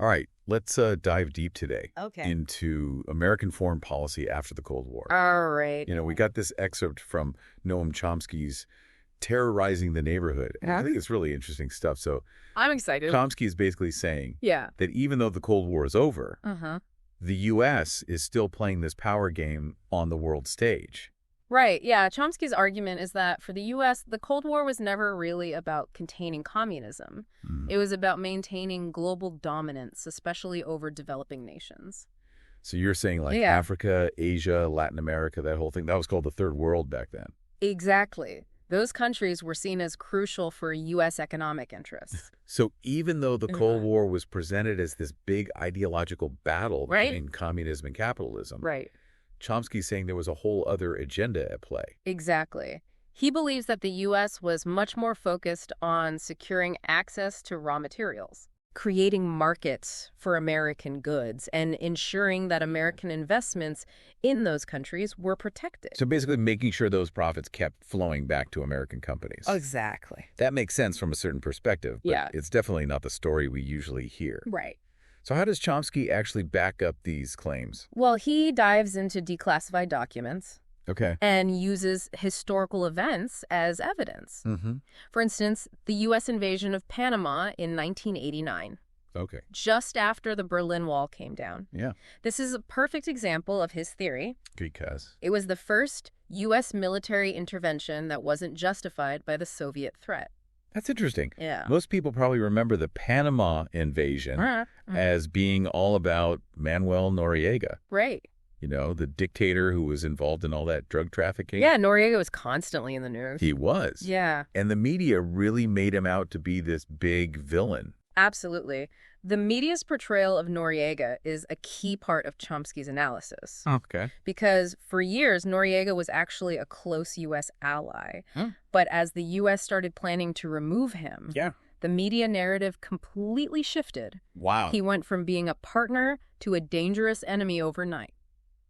All right, let's dive deep today Okay. into American foreign policy after the Cold War. All right. We got this excerpt from Noam Chomsky's Terrorizing the Neighborhood. And I think it's really interesting stuff. So I'm excited. Chomsky is basically saying Yeah. that even though the Cold War is over, Uh-huh. the U.S. is still playing this power game on the world stage. Right. Yeah. Chomsky's argument is that for the U.S., the Cold War was never really about containing communism. It was about maintaining global dominance, especially over developing nations. So you're saying like Yeah. Africa, Asia, Latin America, that whole thing, that was called the Third World back then. Exactly. Those countries were seen as crucial for U.S. economic interests. So even though the Cold War was presented as this big ideological battle Right. between communism and capitalism, Right. Chomsky's saying there was a whole other agenda at play. Exactly. He believes that the U.S. was much more focused on securing access to raw materials, creating markets for American goods, and ensuring that American investments in those countries were protected. So basically making sure those profits kept flowing back to American companies. Exactly. That makes sense from a certain perspective, but Yeah. it's definitely not the story we usually hear. Right. So how does Chomsky actually back up these claims? Well, he dives into declassified documents Okay. and uses historical events as evidence. Mm-hmm. For instance, the U.S. invasion of Panama in 1989. Okay. Just after the Berlin Wall came down. Yeah. This is a perfect example of his theory. Because. It was the first U.S. military intervention that wasn't justified by the Soviet threat. That's interesting. Yeah. Most people probably remember the Panama invasion as being all about Manuel Noriega, Right. the dictator who was involved in all that drug trafficking. Yeah, Noriega was constantly in the news. He was. Yeah, And the media really made him out to be this big villain. absolutely. The media's portrayal of Noriega is a key part of Chomsky's analysis. Okay. Because for years, Noriega was actually a close U.S. ally. Huh. But as the U.S. started planning to remove him, Yeah. the media narrative completely shifted. Wow. He went from being a partner to a dangerous enemy overnight.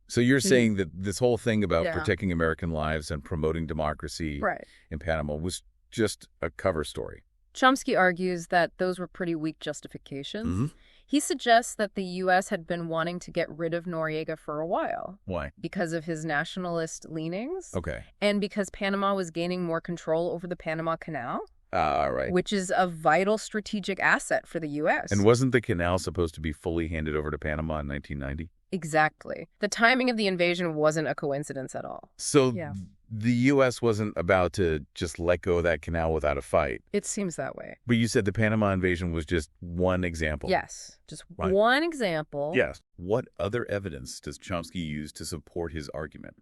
So you're saying that this whole thing about Yeah. protecting American lives and promoting democracy Right. in Panama was just a cover story. Chomsky argues that those were pretty weak justifications. Mm-hmm. He suggests that the U.S. had been wanting to get rid of Noriega for a while Why? because of his nationalist leanings Okay. and because Panama was gaining more control over the Panama Canal, All right. which is a vital strategic asset for the U.S. And wasn't the canal supposed to be fully handed over to Panama in 1990? Exactly. The timing of the invasion wasn't a coincidence at all. So Yeah. the U.S. wasn't about to just let go of that canal without a fight. It seems that way. But you said the Panama invasion was just one example. Yes. Just Right. one example. Yes. What other evidence does Chomsky use to support his argument?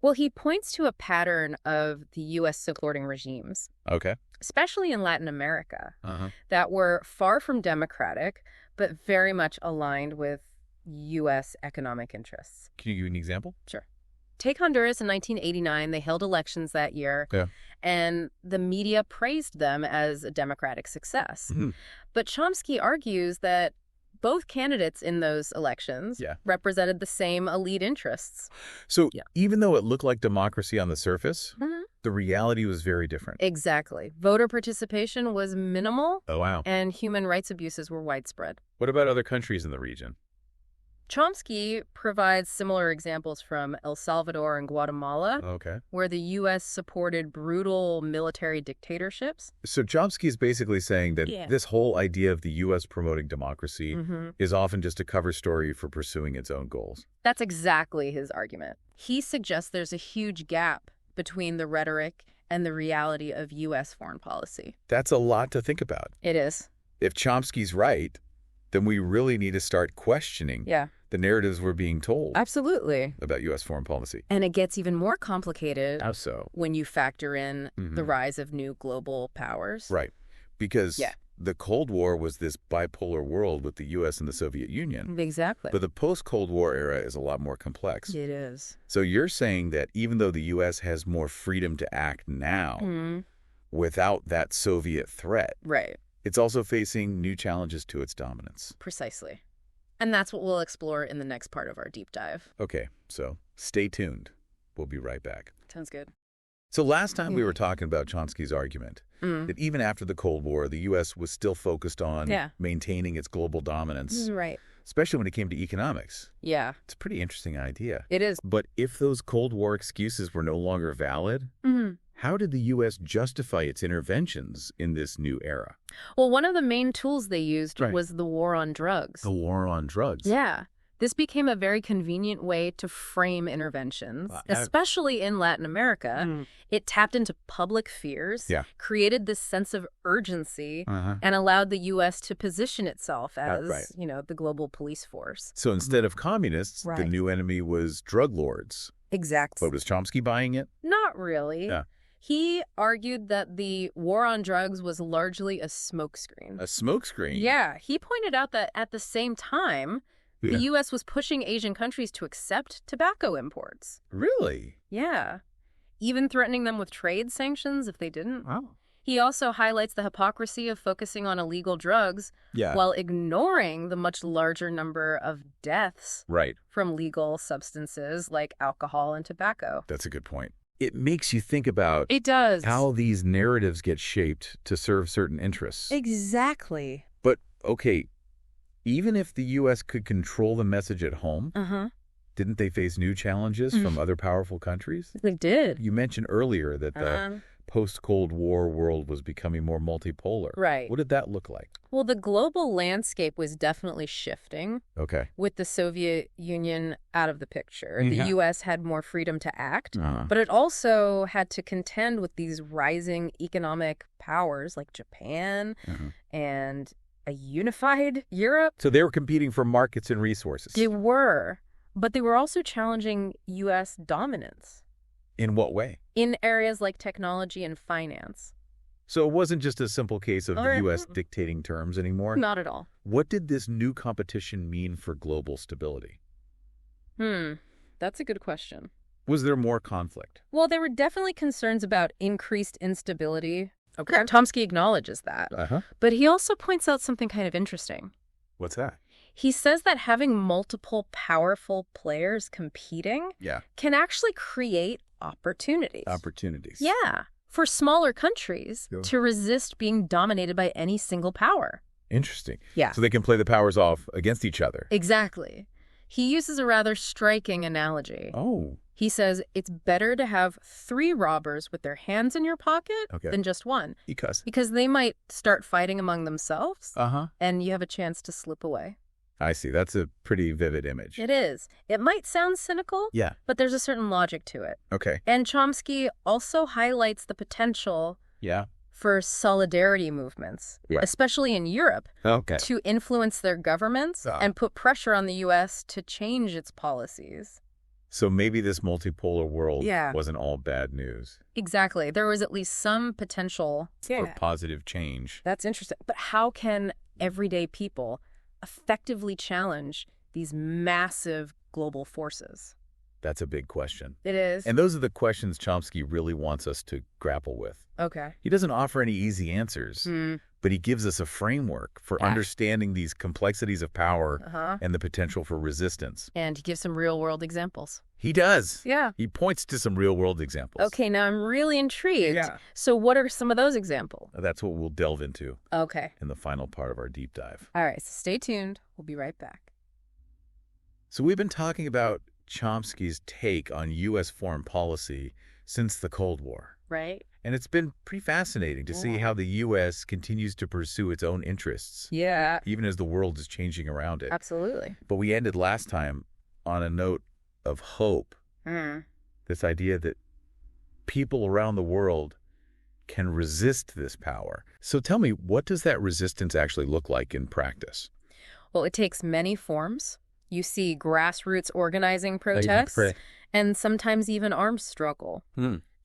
Well, he points to a pattern of the U.S. supporting regimes, Okay. especially in Latin America, Uh-huh. that were far from democratic, but very much aligned with U.S. economic interests. Can you give an example? Sure. Take Honduras in 1989. They held elections that year, Yeah. and the media praised them as a democratic success. Mhm. But Chomsky argues that both candidates in those elections Yeah. represented the same elite interests. So Yeah. even though it looked like democracy on the surface, Mhm. the reality was very different. Exactly. Voter participation was minimal, Oh, wow. and human rights abuses were widespread. What about other countries in the region? Chomsky provides similar examples from El Salvador and Guatemala, Okay. where the U.S. supported brutal military dictatorships. So Chomsky is basically saying that Yeah. this whole idea of the U.S. promoting democracy Mm-hmm. is often just a cover story for pursuing its own goals. That's exactly his argument. He suggests there's a huge gap between the rhetoric and the reality of U.S. foreign policy. That's a lot to think about. It is. If Chomsky's right, then we really need to start questioning Yeah, the narratives we're being told absolutely. about U.S. foreign policy. And it gets even more complicated How so? when you factor in the Mhm. rise of new global powers. Right. Because Yeah. the Cold War was this bipolar world with the U.S. and the Soviet Union. Exactly. But the post-Cold War era is a lot more complex. It is. So you're saying that even though the U.S. has more freedom to act now Mhm. without that Soviet threat, Right. it's also facing new challenges to its dominance. Precisely. And that's what we'll explore in the next part of our deep dive. Okay, so stay tuned. We'll be right back. Sounds good. So last time we were talking about Chomsky's argument that even after the Cold War, the U.S. was still focused on maintaining its global dominance, Right. especially when it came to economics. Yeah. It's a pretty interesting idea. It is. But if those Cold War excuses were no longer valid, how did the U.S. justify its interventions in this new era? Well, one of the main tools they used was the war on drugs. The war on drugs. Yeah. This became a very convenient way to frame interventions, especially in Latin America. It tapped into public fears, created this sense of urgency, and allowed the U.S. to position itself as, the global police force. So instead of communists, the new enemy was drug lords. Exactly. But was Chomsky buying it? Not really. Yeah. He argued that the war on drugs was largely a smokescreen. A smokescreen? Yeah. He pointed out that at the same time, the U.S. was pushing Asian countries to accept tobacco imports. Really? Yeah. Even threatening them with trade sanctions if they didn't. Wow. He also highlights the hypocrisy of focusing on illegal drugs while ignoring the much larger number of deaths from legal substances like alcohol and tobacco. That's a good point. It makes you think about how these narratives get shaped to serve certain interests. Exactly. But, okay, even if the U.S. could control the message at home, didn't they face new challenges from other powerful countries? They did. You mentioned earlier that the post-Cold War world was becoming more multipolar. Right. What did that look like? Well, the global landscape was definitely shifting. Okay. With the Soviet Union out of the picture. The U.S. had more freedom to act, but it also had to contend with these rising economic powers like Japan and a unified Europe. So they were competing for markets and resources. They were, but they were also challenging U.S. dominance. In what way? In areas like technology and finance. So it wasn't just a simple case of the U.S. dictating terms anymore? Not at all. What did this new competition mean for global stability? That's a good question. Was there more conflict? Well, there were definitely concerns about increased instability. Okay. Chomsky acknowledges that. But he also points out something kind of interesting. What's that? He says that having multiple powerful players competing can actually create opportunities. Opportunities. Yeah. For smaller countries to resist being dominated by any single power. Interesting. Yeah. So they can play the powers off against each other. Exactly. He uses a rather striking analogy. Oh. He says it's better to have 3 robbers with their hands in your pocket than just one. Because they might start fighting among themselves, and you have a chance to slip away. I see. That's a pretty vivid image. It is. It might sound cynical, but there's a certain logic to it. Okay. And Chomsky also highlights the potential for solidarity movements, especially in Europe, to influence their governments and put pressure on the U.S. to change its policies. So maybe this multipolar world wasn't all bad news. Exactly. There was at least some potential for positive change. That's interesting. But how can everyday people effectively challenge these massive global forces? That's a big question. It is. And those are the questions Chomsky really wants us to grapple with. Okay. He doesn't offer any easy answers, but he gives us a framework for understanding these complexities of power and the potential for resistance. And he gives some real-world examples. He does. Yeah. He points to some real-world examples. Okay, now I'm really intrigued. Yeah. So what are some of those examples? That's what we'll delve into in the final part of our deep dive. All right, so stay tuned. We'll be right back. So we've been talking about Chomsky's take on U.S. foreign policy since the Cold War. Right. And it's been pretty fascinating to see how the U.S. continues to pursue its own interests. Yeah. Even as the world is changing around it. Absolutely. But we ended last time on a note of hope. This idea that people around the world can resist this power. So tell me, what does that resistance actually look like in practice? Well, it takes many forms. You see grassroots organizing protests and sometimes even armed struggle.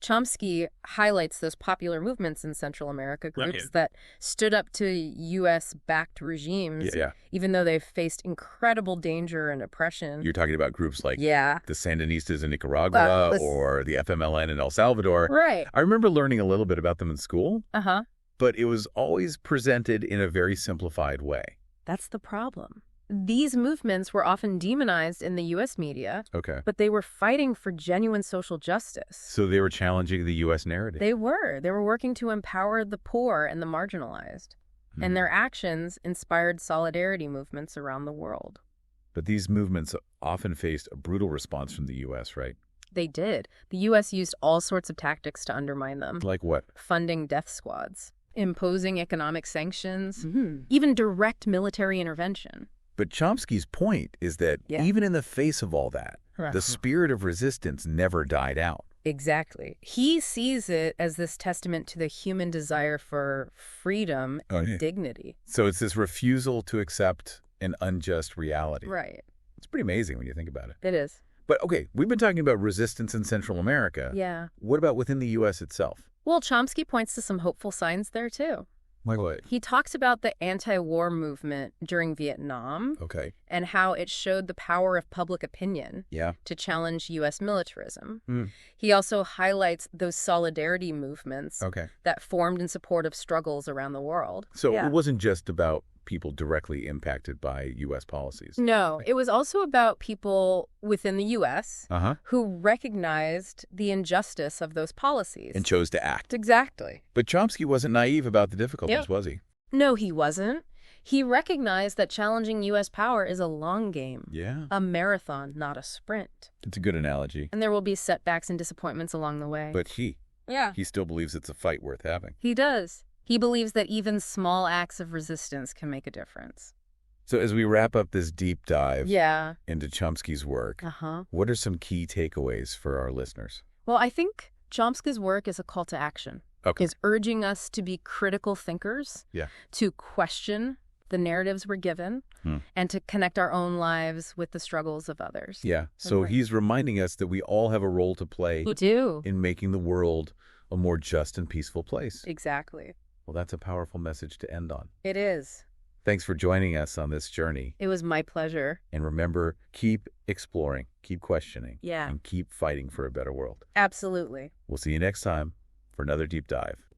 Chomsky highlights those popular movements in Central America, groups that stood up to U.S.-backed regimes, even though they've faced incredible danger and oppression. You're talking about groups like the Sandinistas in Nicaragua or the FMLN in El Salvador. Right. I remember learning a little bit about them in school, but it was always presented in a very simplified way. That's the problem. These movements were often demonized in the U.S. media, Okay. but they were fighting for genuine social justice. So they were challenging the U.S. narrative. They were. They were working to empower the poor and the marginalized. And their actions inspired solidarity movements around the world. But these movements often faced a brutal response from the U.S., right? They did. The U.S. used all sorts of tactics to undermine them. Like what? Funding death squads, imposing economic sanctions, even direct military intervention. But Chomsky's point is that even in the face of all that, the spirit of resistance never died out. Exactly. He sees it as this testament to the human desire for freedom and dignity. So it's this refusal to accept an unjust reality. Right. It's pretty amazing when you think about it. It is. But, okay, we've been talking about resistance in Central America. Yeah. What about within the U.S. itself? Well, Chomsky points to some hopeful signs there, too. Like what? He talks about the anti-war movement during Vietnam and how it showed the power of public opinion to challenge U.S. militarism. He also highlights those solidarity movements that formed in support of struggles around the world. So it wasn't just about people directly impacted by U.S. policies. No, it was also about people within the U.S. Who recognized the injustice of those policies. And chose to act. Exactly. But Chomsky wasn't naive about the difficulties, was he? No, he wasn't. He recognized that challenging U.S. power is a long game. Yeah. A marathon, not a sprint. It's a good analogy. And there will be setbacks and disappointments along the way. But he still believes it's a fight worth having. He does. He believes that even small acts of resistance can make a difference. So as we wrap up this deep dive into Chomsky's work, what are some key takeaways for our listeners? Well, I think Chomsky's work is a call to action. Is urging us to be critical thinkers, to question the narratives we're given, and to connect our own lives with the struggles of others. Yeah, so he's reminding us that we all have a role to play in making the world a more just and peaceful place. Exactly. Well, that's a powerful message to end on. It is. Thanks for joining us on this journey. It was my pleasure. And remember, keep exploring, keep questioning, and keep fighting for a better world. Absolutely. We'll see you next time for another deep dive.